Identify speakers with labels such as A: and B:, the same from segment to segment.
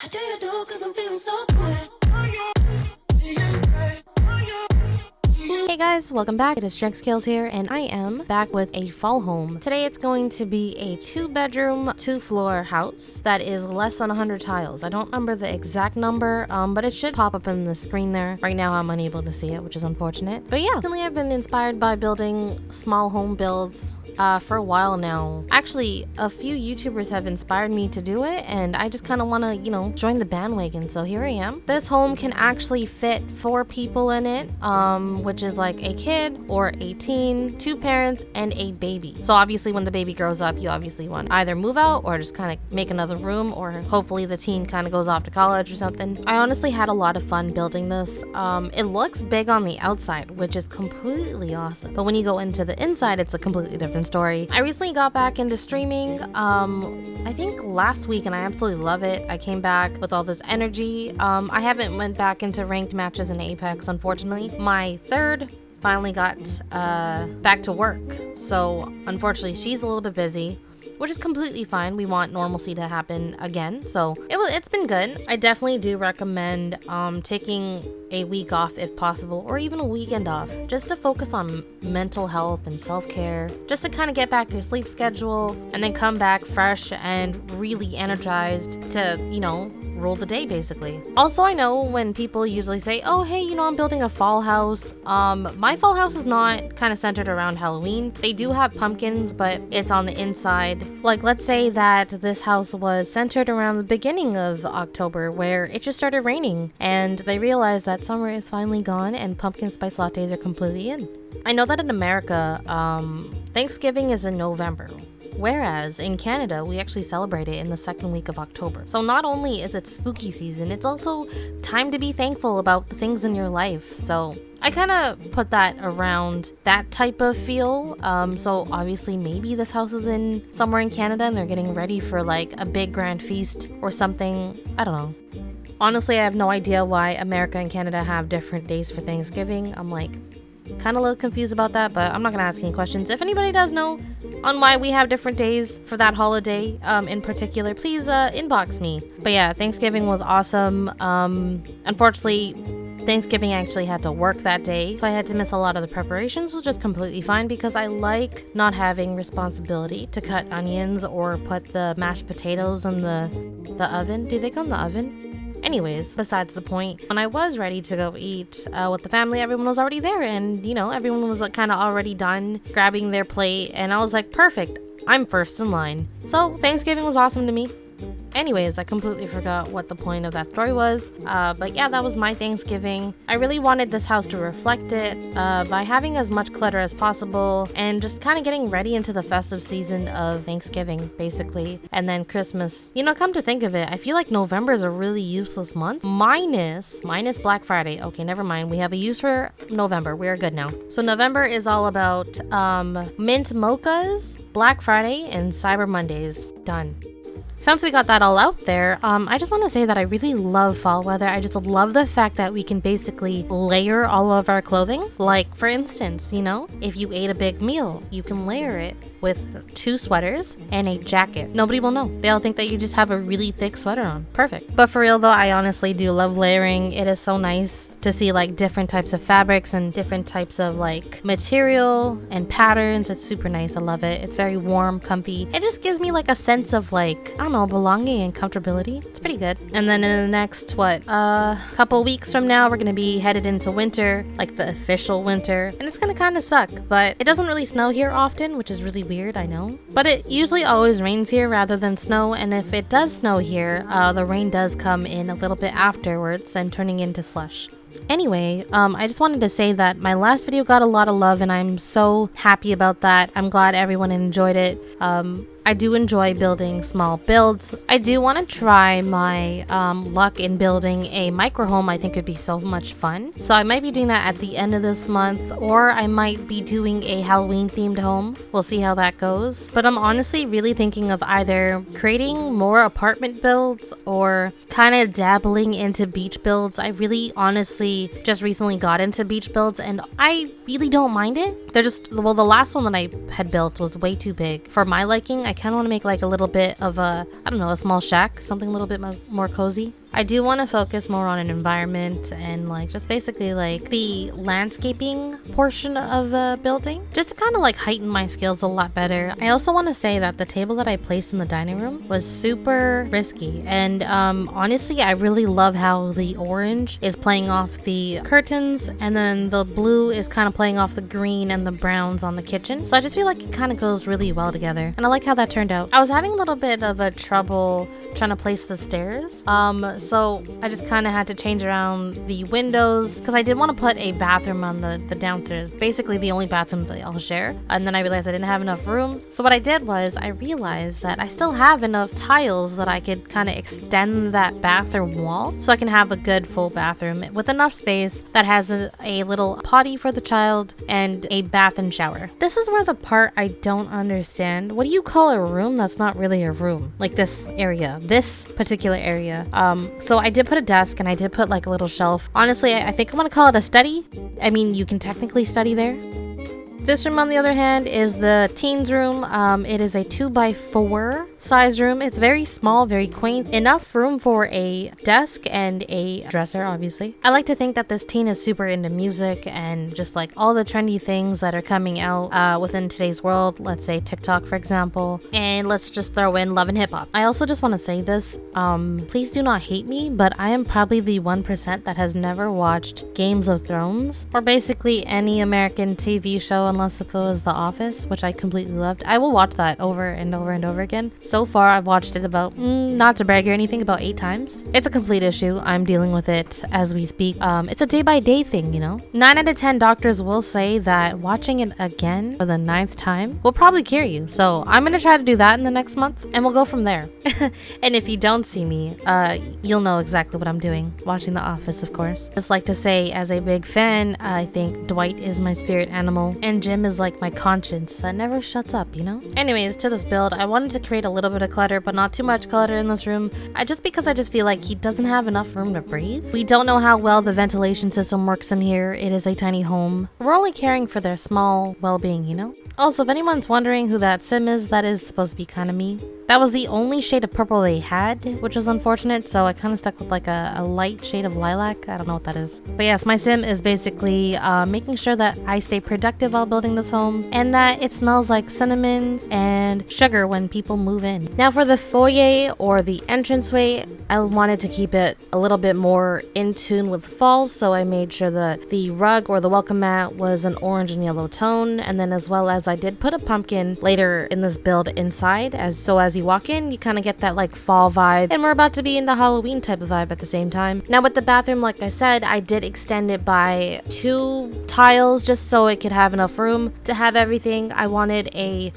A: How do you do? Cause I'm feeling so good.
B: Hey guys, welcome back. It is trixkills here, and I am back with a fall home. Today it's going to be a 2-bedroom, 2-floor house that is less than 100 tiles. I don't remember the exact number, but it should pop up in the screen there. Right now I'm unable to see it, which is unfortunate. But yeah, recently I've been inspired by building small home builds for a while now. Actually, a few YouTubers have inspired me to do it, and I just kind of want to, join the bandwagon. So here I am. This home can actually fit 4 people in it, which is like a kid or a teen, 2 parents, and a baby. So obviously when the baby grows up, you obviously want to either move out or just kind of make another room, or hopefully the teen kind of goes off to college or something. I honestly had a lot of fun building this. It looks big on the outside, which is completely awesome. But when you go into the inside, it's a completely different story. I recently got back into streaming, I think last week, and I absolutely love it. I came back with all this energy. I haven't went back into ranked matches in Apex, unfortunately. My third finally got back to work, so unfortunately she's a little bit busy, which is completely fine. We want normalcy to happen again, so it's been good. I definitely do recommend taking a week off if possible, or even a weekend off, just to focus on mental health and self-care, just to kind of get back your sleep schedule and then come back fresh and really energized to, rule the day basically. Also, I know when people usually say, oh hey, I'm building a fall house. My fall house is not kind of centered around Halloween. They do have pumpkins, but it's on the inside. Like, let's say that this house was centered around the beginning of October, where it just started raining and they realized that summer is finally gone and pumpkin spice lattes are completely in. I know that in America, Thanksgiving is in November, whereas in Canada, we actually celebrate it in the second week of October. So not only is it spooky season, it's also time to be thankful about the things in your life. So I kind of put that around that type of feel. So obviously maybe this house is in somewhere in Canada and they're getting ready for like a big grand feast or something. I don't know. Honestly, I have no idea why America and Canada have different days for Thanksgiving. I'm like kind of a little confused about that, but I'm not gonna ask any questions. If anybody does know on why we have different days for that holiday in particular, please inbox me. But yeah, Thanksgiving was awesome. Unfortunately, Thanksgiving I actually had to work that day, so I had to miss a lot of the preparations, which is completely fine because I like not having responsibility to cut onions or put the mashed potatoes in the oven. Do they go in the oven? Anyways, besides the point, when I was ready to go eat with the family, everyone was already there, and everyone was kind of already done grabbing their plate, and I was like, perfect, I'm first in line. So Thanksgiving was awesome to me. Anyways, I completely forgot what the point of that story was, but yeah, that was my Thanksgiving. I really wanted this house to reflect it by having as much clutter as possible and just kind of getting ready into the festive season of Thanksgiving, basically, and then Christmas. Come to think of it, I feel like November is a really useless month, minus Black Friday. Okay, never mind, we have a use for November. We're good now. So November is all about mint mochas, Black Friday, and Cyber Mondays. Done. Since we got that all out there, I just want to say that I really love fall weather. I just love the fact that we can basically layer all of our clothing. Like, for instance, if you ate a big meal, you can layer it with 2 sweaters and a jacket. Nobody will know. They'll think that you just have a really thick sweater on. Perfect. But for real though, I honestly do love layering. It is so nice to see like different types of fabrics and different types of like material and patterns. It's super nice. I love it. It's very warm, comfy. It just gives me like a sense of like, I don't know, belonging and comfortability. It's pretty good. And then in the next, couple weeks from now, we're gonna be headed into winter, like the official winter. And it's gonna kind of suck, but it doesn't really snow here often, which is really weird, I know. But it usually always rains here rather than snow, and if it does snow here, the rain does come in a little bit afterwards and turning into slush. Anyway, I just wanted to say that my last video got a lot of love and I'm so happy about that. I'm glad everyone enjoyed it. I do enjoy building small builds. I do want to try my luck in building a micro home. I think it'd be so much fun. So I might be doing that at the end of this month, or I might be doing a Halloween themed home. We'll see how that goes. But I'm honestly really thinking of either creating more apartment builds or kind of dabbling into beach builds. I really honestly just recently got into beach builds and I really don't mind it. They're just, well, the last one that I had built was way too big for my liking. I kind of want to make like a little bit of a, I don't know, a small shack, something a little bit more cozy. I do want to focus more on an environment and like just basically like the landscaping portion of the building, just to kind of like heighten my skills a lot better. I also want to say that the table that I placed in the dining room was super risky, and honestly I really love how the orange is playing off the curtains and then the blue is kind of playing off the green and the browns on the kitchen. So I just feel like it kind of goes really well together, and I like how that turned out. I was having a little bit of a trouble trying to place the stairs, so I just kind of had to change around the windows because I did want to put a bathroom on the downstairs, basically the only bathroom that I'll share. And then I realized I didn't have enough room, so what I did was I realized that I still have enough tiles that I could kind of extend that bathroom wall so I can have a good full bathroom with enough space that has a little potty for the child and a bath and shower. This is where the part I don't understand. What do you call a room that's not really a room? Like this area, this particular area. So I did put a desk and I did put like a little shelf. Honestly, I think I want to call it a study. I mean, you can technically study there. This room, on the other hand, is the teens room. It is a 2x4 size room. It's very small, very quaint. Enough room for a desk and a dresser, obviously. I like to think that this teen is super into music and just like all the trendy things that are coming out within today's world. Let's say TikTok, for example. And let's just throw in love and hip hop. I also just want to say this. Please do not hate me, but I am probably the 1% that has never watched Games of Thrones or basically any American TV show unless if it was The Office, which I completely loved. I will watch that over and over and over again. So far, I've watched it about, not to brag or anything, about 8 times. It's a complete issue. I'm dealing with it as we speak. It's a day-by-day thing, you know? 9 out of 10 doctors will say that watching it again for the 9th time will probably cure you. So I'm gonna try to do that in the next month, and we'll go from there. And if you don't see me, you'll know exactly what I'm doing. Watching The Office, of course. Just like to say, as a big fan, I think Dwight is my spirit animal, and Jim is like my conscience that never shuts up, you know? Anyways, to this build, I wanted to create a little bit of clutter, but not too much clutter in this room. Just because I just feel like he doesn't have enough room to breathe. We don't know how well the ventilation system works in here. It is a tiny home. We're only caring for their small well-being, you know? Also, if anyone's wondering who that sim is, that is supposed to be kind of me. That was the only shade of purple they had, which was unfortunate, so I kind of stuck with like a light shade of lilac. I don't know what that is. But yes, my sim is basically making sure that I stay productive while building this home and that it smells like cinnamon and sugar when people move in. Now for the foyer or the entranceway, I wanted to keep it a little bit more in tune with fall, so I made sure that the rug or the welcome mat was an orange and yellow tone, and then as well as I did put a pumpkin later in this build inside, as you walk in, you kind of get that like fall vibe, and we're about to be in the Halloween type of vibe at the same time. Now with the bathroom, like I said, I did extend it by 2 tiles just so it could have enough room to have everything. I wanted a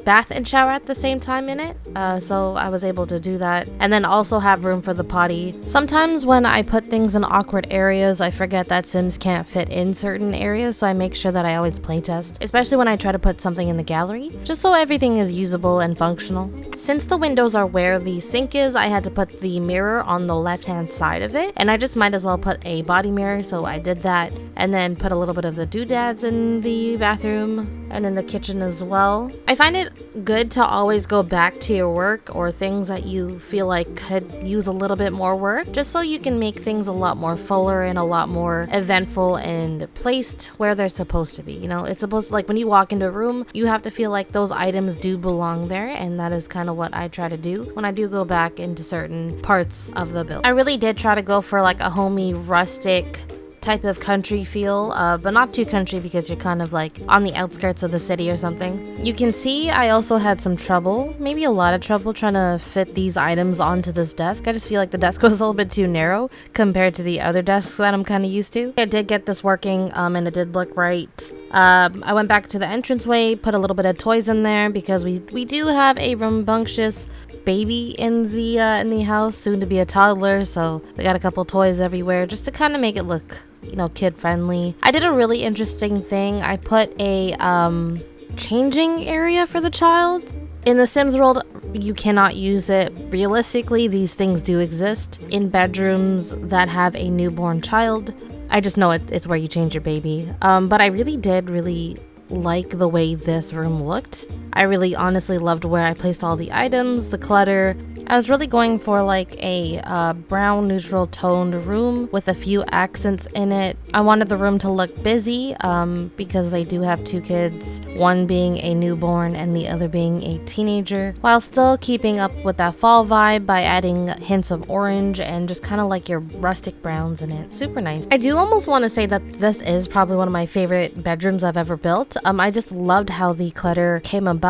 B: bath and shower at the same time in it, so I was able to do that, and then also have room for the potty. Sometimes when I put things in awkward areas, I forget that Sims can't fit in certain areas, so I make sure that I always playtest, especially when I try to put something in the gallery, just so everything is usable and functional. Since the windows are where the sink is, I had to put the mirror on the left-hand side of it, and I just might as well put a body mirror, so I did that, and then put a little bit of the doodads in the bathroom and in the kitchen as well. I find it good to always go back to your work or things that you feel like could use a little bit more work, just so you can make things a lot more fuller and a lot more eventful and placed where they're supposed to be. You know, it's supposed to, like when you walk into a room, you have to feel like those items do belong there, and that is kind of what I try to do when I do go back into certain parts of the build. I really did try to go for like a homey, rustic type of country feel, but not too country because you're kind of like on the outskirts of the city or something. You can see I also had some trouble, maybe a lot of trouble, trying to fit these items onto this desk. I just feel like the desk was a little bit too narrow compared to the other desks that I'm kind of used to. I did get this working, and it did look right. I went back to the entranceway, put a little bit of toys in there because we do have a rambunctious baby in the house, soon to be a toddler, so we got a couple toys everywhere just to kind of make it look, you know, kid friendly. I did a really interesting thing. I put a changing area for the child. In the Sims world, you cannot use it. Realistically, these things do exist in bedrooms that have a newborn child. I just know it's where you change your baby. But I really did like the way this room looked. I really honestly loved where I placed all the items, the clutter. I was really going for like a brown neutral toned room with a few accents in it. I wanted the room to look busy because they do have 2 kids, one being a newborn and the other being a teenager, while still keeping up with that fall vibe by adding hints of orange and just kind of like your rustic browns in it. Super nice. I do almost want to say that this is probably one of my favorite bedrooms I've ever built. I just loved how the clutter came about.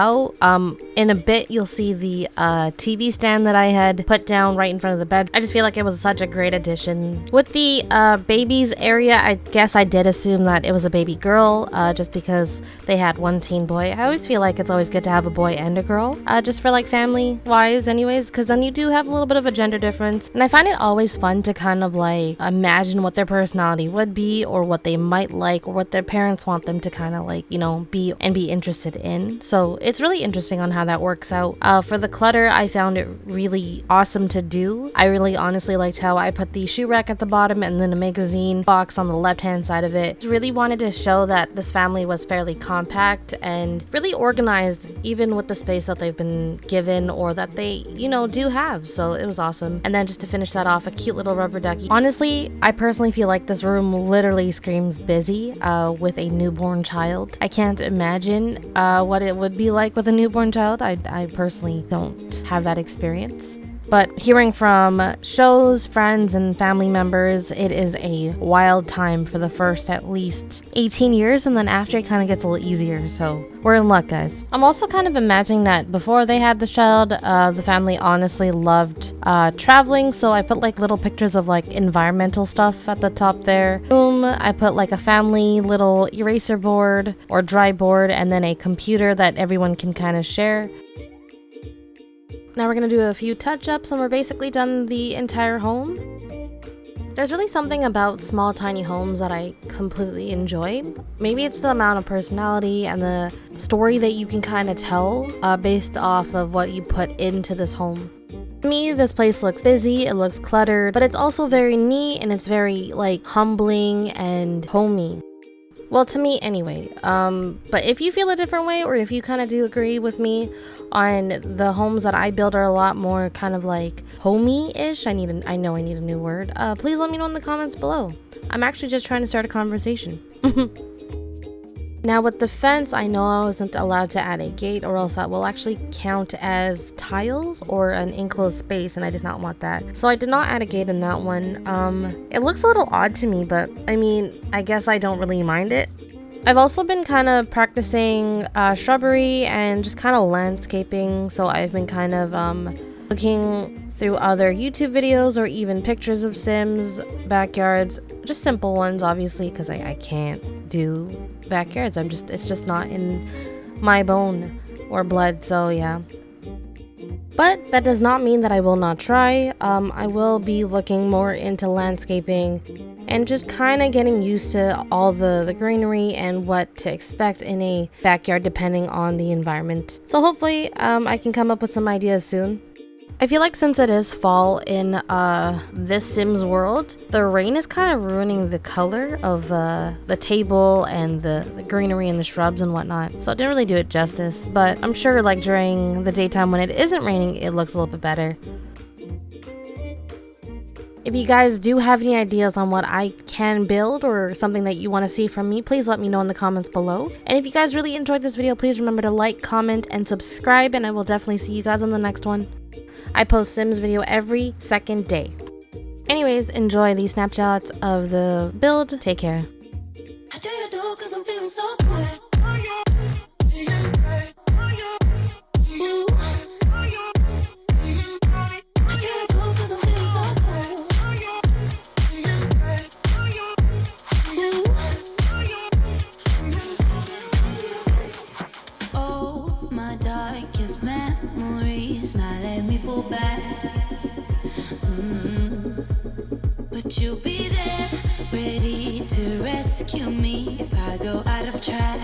B: In a bit you'll see the TV stand that I had put down right in front of the bed. I just feel like it was such a great addition. With the babies area, I guess I did assume that it was a baby girl just because they had 1 teen boy. I always feel like it's always good to have a boy and a girl just for like family wise anyways, because then you do have a little bit of a gender difference, and I find it always fun to kind of like imagine what their personality would be or what they might like or what their parents want them to kind of like, you know, be interested in. So it's really interesting on how that works out. For the clutter, I found it really awesome to do. I really honestly liked how I put the shoe rack at the bottom and then a magazine box on the left hand side of it. Really wanted to show that this family was fairly compact and really organized, even with the space that they've been given or that they, you know, do have. So it was awesome. And then just to finish that off, a cute little rubber ducky. Honestly, I personally feel like this room literally screams busy with a newborn child. I can't imagine what it would be like with a newborn child. I personally don't have that experience. But hearing from shows, friends, and family members, it is a wild time for the first at least 18 years, and then after it kind of gets a little easier, so we're in luck, guys. I'm also kind of imagining that before they had the child, the family honestly loved traveling, so I put like little pictures of like environmental stuff at the top there. I put like a family little eraser board or dry board, and then a computer that everyone can kind of share. Now we're going to do a few touch-ups and we're basically done the entire home. There's really something about small tiny homes that I completely enjoy. Maybe it's the amount of personality and the story that you can kind of tell based off of what you put into this home. To me, this place looks busy, it looks cluttered, but it's also very neat and it's very like humbling and homey. Well, to me anyway, but if you feel a different way or if you kind of do agree with me on the homes that I build are a lot more kind of like homey-ish, I know I need a new word, please let me know in the comments below. I'm actually just trying to start a conversation. Now with the fence, I know I wasn't allowed to add a gate or else that will actually count as tiles or an enclosed space, and I did not want that. So I did not add a gate in that one. It looks a little odd to me, but I mean, I guess I don't really mind it. I've also been kind of practicing shrubbery and just kind of landscaping, so I've been kind of looking through other YouTube videos or even pictures of Sims backyards, just simple ones obviously because I can't do backyards. It's just not in my bone or blood, so yeah. But that does not mean that I will not try. I will be looking more into landscaping and just kind of getting used to all the greenery and what to expect in a backyard depending on the environment. So hopefully I can come up with some ideas soon. I feel like since it is fall in this Sims world, the rain is kind of ruining the color of the table and the greenery and the shrubs and whatnot. So it didn't really do it justice, but I'm sure like during the daytime when it isn't raining, it looks a little bit better. If you guys do have any ideas on what I can build or something that you want to see from me, please let me know in the comments below. And if you guys really enjoyed this video, please remember to like, comment, and subscribe, and I will definitely see you guys on the next one. I post Sims video every second day. Anyways, enjoy these snapshots of the build. Take care.
A: I do you do 'cause I'm feeling so good. Ooh. I do you do 'cause I'm feeling so good. Ooh. Oh, my darkest memories now let me fall back. But you'll be there, ready to rescue me if I go out of track.